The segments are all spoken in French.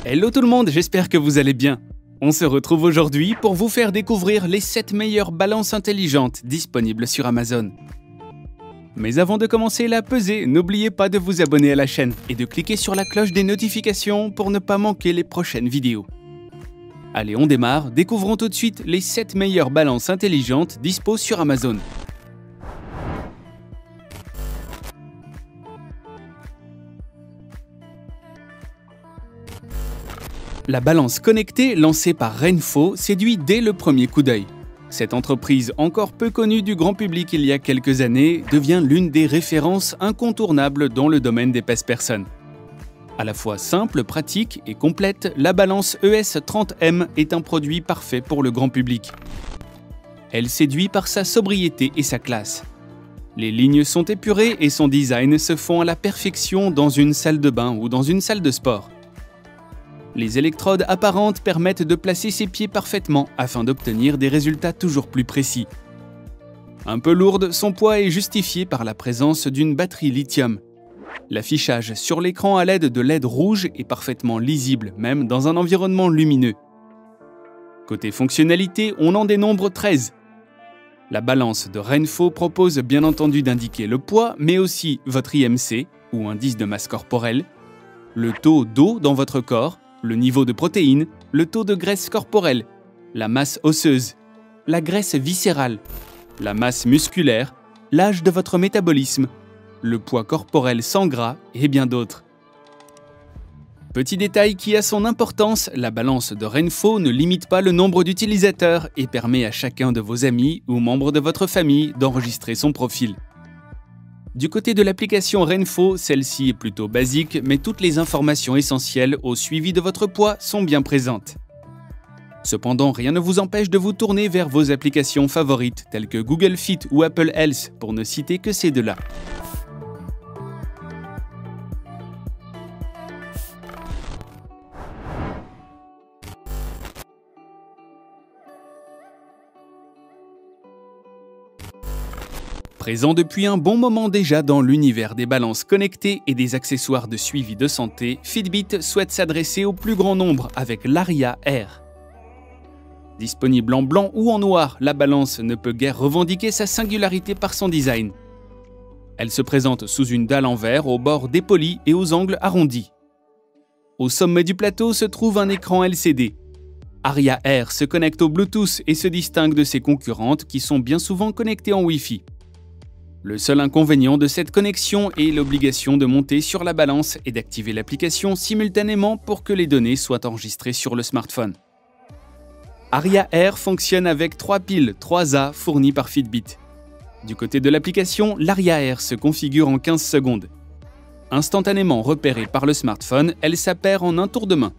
Hello tout le monde, j'espère que vous allez bien. On se retrouve aujourd'hui pour vous faire découvrir les 7 meilleures balances intelligentes disponibles sur Amazon. Mais avant de commencer la pesée, n'oubliez pas de vous abonner à la chaîne et de cliquer sur la cloche des notifications pour ne pas manquer les prochaines vidéos. Allez, on démarre, découvrons tout de suite les 7 meilleures balances intelligentes dispo sur Amazon. La balance connectée lancée par Renpho séduit dès le premier coup d'œil. Cette entreprise encore peu connue du grand public il y a quelques années devient l'une des références incontournables dans le domaine des pèse-personnes. À la fois simple, pratique et complète, la balance ES30M est un produit parfait pour le grand public. Elle séduit par sa sobriété et sa classe. Les lignes sont épurées et son design se fond à la perfection dans une salle de bain ou dans une salle de sport. Les électrodes apparentes permettent de placer ses pieds parfaitement afin d'obtenir des résultats toujours plus précis. Un peu lourde, son poids est justifié par la présence d'une batterie lithium. L'affichage sur l'écran à l'aide de LED rouge est parfaitement lisible, même dans un environnement lumineux. Côté fonctionnalité, on en dénombre 13. La balance de Renpho propose bien entendu d'indiquer le poids, mais aussi votre IMC, ou indice de masse corporelle, le taux d'eau dans votre corps, le niveau de protéines, le taux de graisse corporelle, la masse osseuse, la graisse viscérale, la masse musculaire, l'âge de votre métabolisme, le poids corporel sans gras et bien d'autres. Petit détail qui a son importance, la balance de Renpho ne limite pas le nombre d'utilisateurs et permet à chacun de vos amis ou membres de votre famille d'enregistrer son profil. Du côté de l'application Renpho, celle-ci est plutôt basique, mais toutes les informations essentielles au suivi de votre poids sont bien présentes. Cependant, rien ne vous empêche de vous tourner vers vos applications favorites, telles que Google Fit ou Apple Health, pour ne citer que ces deux-là. Présent depuis un bon moment déjà dans l'univers des balances connectées et des accessoires de suivi de santé, Fitbit souhaite s'adresser au plus grand nombre avec l'Aria Air. Disponible en blanc ou en noir, la balance ne peut guère revendiquer sa singularité par son design. Elle se présente sous une dalle en verre aux bords dépolis et aux angles arrondis. Au sommet du plateau se trouve un écran LCD. Aria Air se connecte au Bluetooth et se distingue de ses concurrentes qui sont bien souvent connectées en Wi-Fi. Le seul inconvénient de cette connexion est l'obligation de monter sur la balance et d'activer l'application simultanément pour que les données soient enregistrées sur le smartphone. Aria Air fonctionne avec 3 piles 3A fournies par Fitbit. Du côté de l'application, l'Aria Air se configure en 15 secondes. Instantanément repérée par le smartphone, elle s'appaire en un tour de main.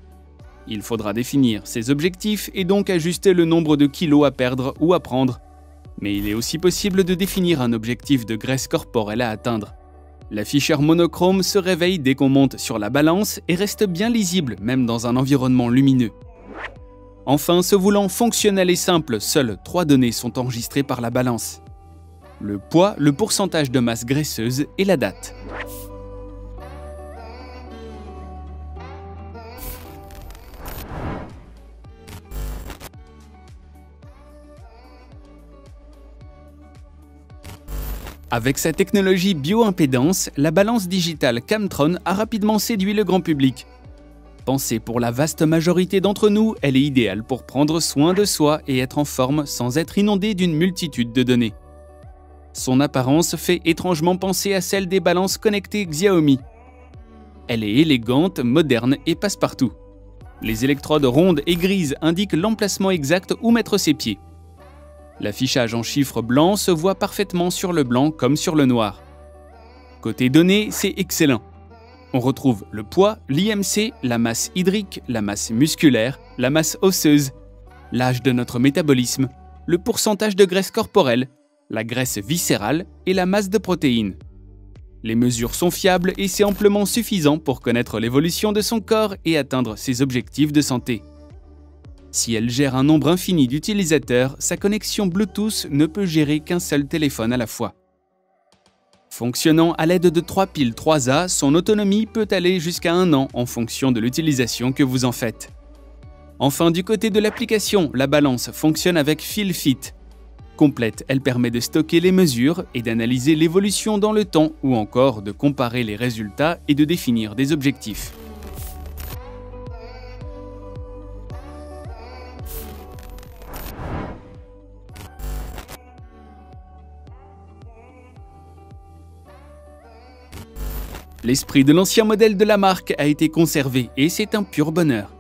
Il faudra définir ses objectifs et donc ajuster le nombre de kilos à perdre ou à prendre. Mais il est aussi possible de définir un objectif de graisse corporelle à atteindre. L'afficheur monochrome se réveille dès qu'on monte sur la balance et reste bien lisible, même dans un environnement lumineux. Enfin, se voulant fonctionnel et simple, seules 3 données sont enregistrées par la balance. Le poids, le pourcentage de masse graisseuse et la date. Avec sa technologie bioimpédance, la balance digitale Camtron a rapidement séduit le grand public. Pensée pour la vaste majorité d'entre nous, elle est idéale pour prendre soin de soi et être en forme sans être inondé d'une multitude de données. Son apparence fait étrangement penser à celle des balances connectées Xiaomi. Elle est élégante, moderne et passe-partout. Les électrodes rondes et grises indiquent l'emplacement exact où mettre ses pieds. L'affichage en chiffres blancs se voit parfaitement sur le blanc comme sur le noir. Côté données, c'est excellent. On retrouve le poids, l'IMC, la masse hydrique, la masse musculaire, la masse osseuse, l'âge de notre métabolisme, le pourcentage de graisse corporelle, la graisse viscérale et la masse de protéines. Les mesures sont fiables et c'est amplement suffisant pour connaître l'évolution de son corps et atteindre ses objectifs de santé. Si elle gère un nombre infini d'utilisateurs, sa connexion Bluetooth ne peut gérer qu'un seul téléphone à la fois. Fonctionnant à l'aide de 3 piles 3A, son autonomie peut aller jusqu'à 1 an en fonction de l'utilisation que vous en faites. Enfin, du côté de l'application, la balance fonctionne avec FeelFit. Complète, elle permet de stocker les mesures et d'analyser l'évolution dans le temps ou encore de comparer les résultats et de définir des objectifs. L'esprit de l'ancien modèle de la marque a été conservé et c'est un pur bonheur.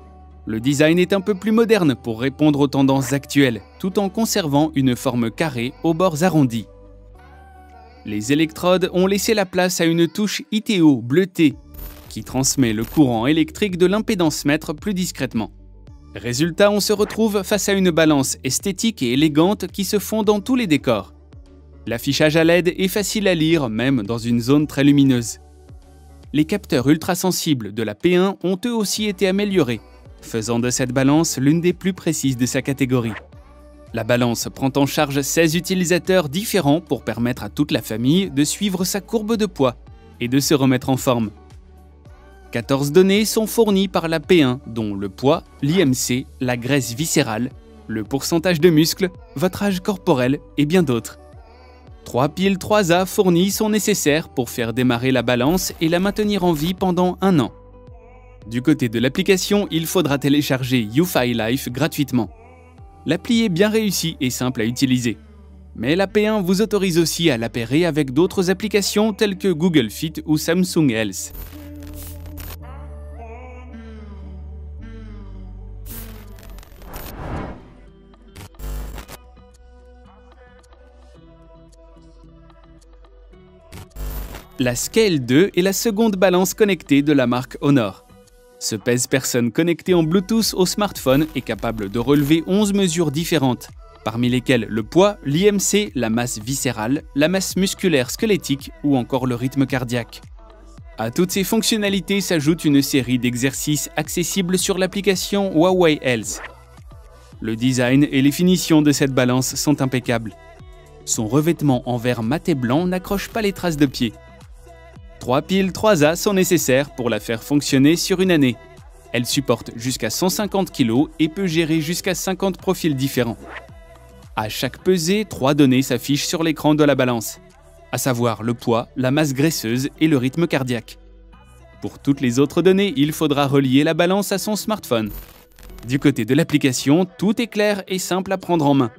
Le design est un peu plus moderne pour répondre aux tendances actuelles, tout en conservant une forme carrée aux bords arrondis. Les électrodes ont laissé la place à une touche ITO bleutée, qui transmet le courant électrique de l'impédance-mètre plus discrètement. Résultat, on se retrouve face à une balance esthétique et élégante qui se fond dans tous les décors. L'affichage à LED est facile à lire, même dans une zone très lumineuse. Les capteurs ultrasensibles de la P1 ont eux aussi été améliorés, faisant de cette balance l'une des plus précises de sa catégorie. La balance prend en charge 16 utilisateurs différents pour permettre à toute la famille de suivre sa courbe de poids et de se remettre en forme. 14 données sont fournies par la P1, dont le poids, l'IMC, la graisse viscérale, le pourcentage de muscles, votre âge corporel et bien d'autres. 3 piles 3A fournies sont nécessaires pour faire démarrer la balance et la maintenir en vie pendant 1 an. Du côté de l'application, il faudra télécharger YouFi Life gratuitement. L'appli est bien réussie et simple à utiliser. Mais la P1 vous autorise aussi à la pairer avec d'autres applications telles que Google Fit ou Samsung Health. La Scale 2 est la seconde balance connectée de la marque Honor. Ce pèse-personne connecté en Bluetooth au smartphone est capable de relever 11 mesures différentes, parmi lesquelles le poids, l'IMC, la masse viscérale, la masse musculaire squelettique ou encore le rythme cardiaque. À toutes ces fonctionnalités s'ajoute une série d'exercices accessibles sur l'application Huawei Health. Le design et les finitions de cette balance sont impeccables. Son revêtement en verre mat et blanc n'accroche pas les traces de pied. 3 piles 3A sont nécessaires pour la faire fonctionner sur une année. Elle supporte jusqu'à 150 kg et peut gérer jusqu'à 50 profils différents. À chaque pesée, 3 données s'affichent sur l'écran de la balance, à savoir le poids, la masse graisseuse et le rythme cardiaque. Pour toutes les autres données, il faudra relier la balance à son smartphone. Du côté de l'application, tout est clair et simple à prendre en main.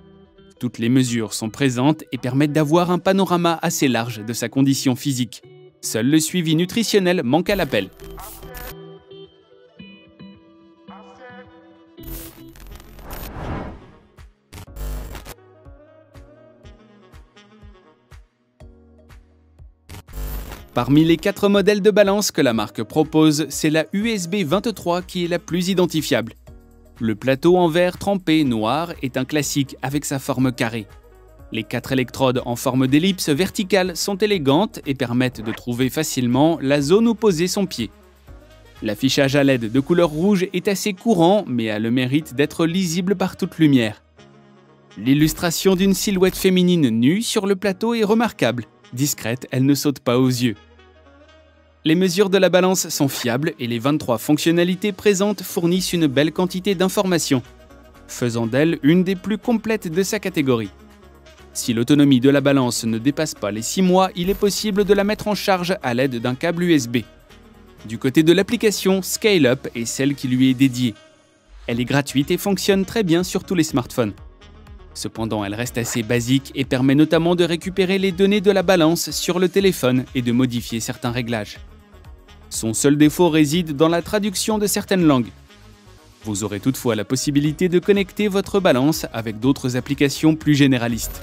Toutes les mesures sont présentes et permettent d'avoir un panorama assez large de sa condition physique. Seul le suivi nutritionnel manque à l'appel. Parmi les 4 modèles de balance que la marque propose, c'est la USB 23 qui est la plus identifiable. Le plateau en verre trempé noir est un classique avec sa forme carrée. Les 4 électrodes en forme d'ellipse verticale sont élégantes et permettent de trouver facilement la zone où poser son pied. L'affichage à LED de couleur rouge est assez courant, mais a le mérite d'être lisible par toute lumière. L'illustration d'une silhouette féminine nue sur le plateau est remarquable. Discrète, elle ne saute pas aux yeux. Les mesures de la balance sont fiables et les 23 fonctionnalités présentes fournissent une belle quantité d'informations, faisant d'elle une des plus complètes de sa catégorie. Si l'autonomie de la balance ne dépasse pas les 6 mois, il est possible de la mettre en charge à l'aide d'un câble USB. Du côté de l'application, Scale Up est celle qui lui est dédiée. Elle est gratuite et fonctionne très bien sur tous les smartphones. Cependant, elle reste assez basique et permet notamment de récupérer les données de la balance sur le téléphone et de modifier certains réglages. Son seul défaut réside dans la traduction de certaines langues. Vous aurez toutefois la possibilité de connecter votre balance avec d'autres applications plus généralistes.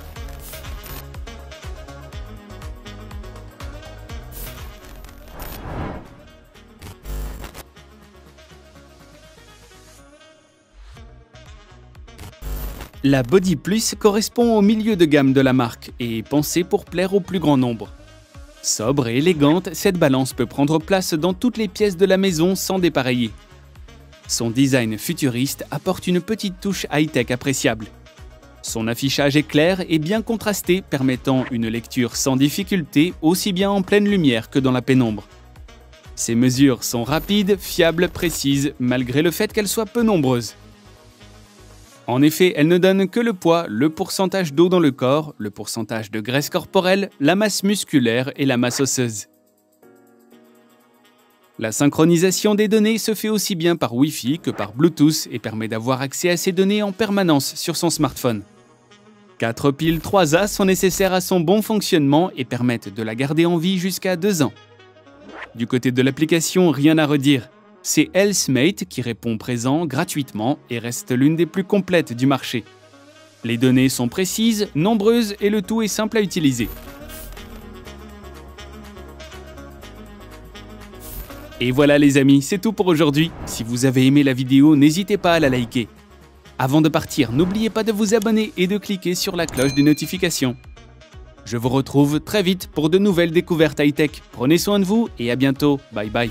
La Body Plus correspond au milieu de gamme de la marque et est pensée pour plaire au plus grand nombre. Sobre et élégante, cette balance peut prendre place dans toutes les pièces de la maison sans dépareiller. Son design futuriste apporte une petite touche high-tech appréciable. Son affichage est clair et bien contrasté, permettant une lecture sans difficulté, aussi bien en pleine lumière que dans la pénombre. Ces mesures sont rapides, fiables, précises, malgré le fait qu'elles soient peu nombreuses. En effet, elles ne donnent que le poids, le pourcentage d'eau dans le corps, le pourcentage de graisse corporelle, la masse musculaire et la masse osseuse. La synchronisation des données se fait aussi bien par Wi-Fi que par Bluetooth et permet d'avoir accès à ces données en permanence sur son smartphone. 4 piles 3A sont nécessaires à son bon fonctionnement et permettent de la garder en vie jusqu'à 2 ans. Du côté de l'application, rien à redire. C'est Healthmate qui répond présent gratuitement et reste l'une des plus complètes du marché. Les données sont précises, nombreuses et le tout est simple à utiliser. Et voilà les amis, c'est tout pour aujourd'hui. Si vous avez aimé la vidéo, n'hésitez pas à la liker. Avant de partir, n'oubliez pas de vous abonner et de cliquer sur la cloche des notifications. Je vous retrouve très vite pour de nouvelles découvertes high-tech. Prenez soin de vous et à bientôt. Bye bye.